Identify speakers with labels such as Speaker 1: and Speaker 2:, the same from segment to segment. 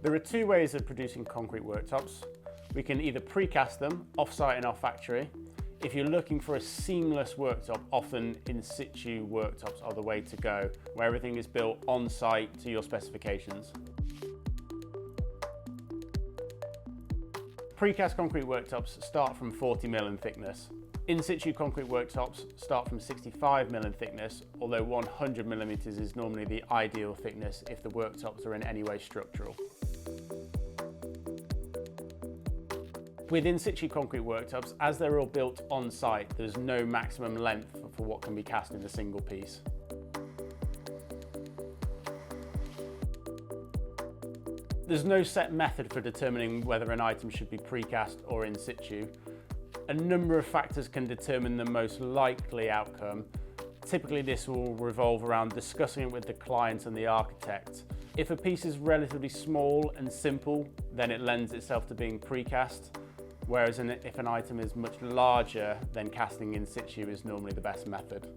Speaker 1: There are two ways of producing concrete worktops. We can either precast them off-site in our factory. If you're looking for a seamless worktop, often in-situ worktops are the way to go, where everything is built on-site to your specifications. Precast concrete worktops start from 40mm in thickness. In-situ concrete worktops start from 65mm in thickness, although 100mm is normally the ideal thickness if the worktops are in any way structural. With in-situ concrete worktops, as they're all built on-site, there's no maximum length for what can be cast in a single piece. There's no set method for determining whether an item should be precast or in situ. A number of factors can determine the most likely outcome. Typically this will revolve around discussing it with the client and the architect. If a piece is relatively small and simple, then it lends itself to being precast, whereas if an item is much larger, then casting in situ is normally the best method.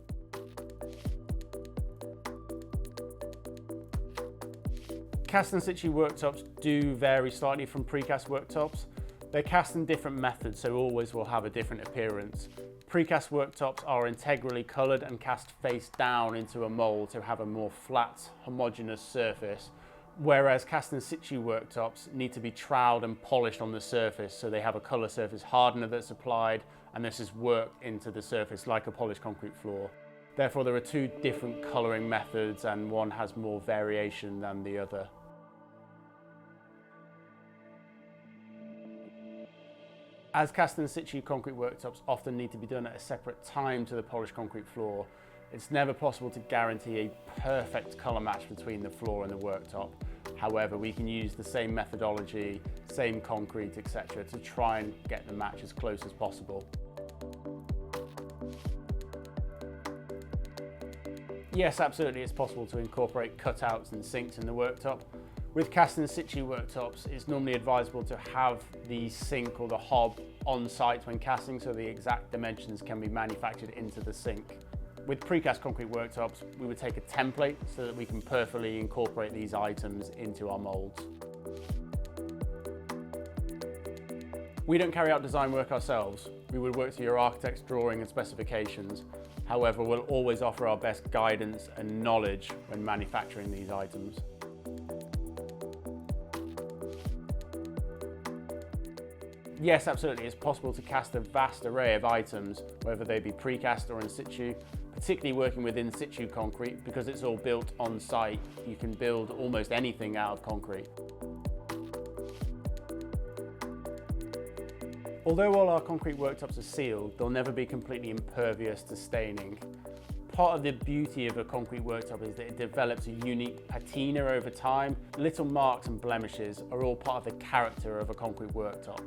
Speaker 1: Cast in situ worktops do vary slightly from precast worktops. They're cast in different methods, so always will have a different appearance. Precast worktops are integrally coloured and cast face down into a mould to have a more flat, homogeneous surface, whereas cast in situ worktops need to be troweled and polished on the surface, so they have a colour surface hardener that's applied, and this is worked into the surface like a polished concrete floor. Therefore, there are two different colouring methods, and one has more variation than the other. As cast in situ concrete worktops often need to be done at a separate time to the polished concrete floor, it's never possible to guarantee a perfect colour match between the floor and the worktop. However, we can use the same methodology, same concrete, etc. to try and get the match as close as possible. Yes, absolutely, it's possible to incorporate cutouts and sinks in the worktop. With cast in situ worktops, it's normally advisable to have the sink or the hob on site when casting, so the exact dimensions can be manufactured into the sink. With precast concrete worktops, we would take a template so that we can perfectly incorporate these items into our moulds. We don't carry out design work ourselves. We would work to your architect's drawing and specifications. However, we'll always offer our best guidance and knowledge when manufacturing these items. Yes, absolutely, it's possible to cast a vast array of items, whether they be precast or in situ, particularly working with in situ concrete, because it's all built on site. You can build almost anything out of concrete. Although all our concrete worktops are sealed, they'll never be completely impervious to staining. Part of the beauty of a concrete worktop is that it develops a unique patina over time. Little marks and blemishes are all part of the character of a concrete worktop.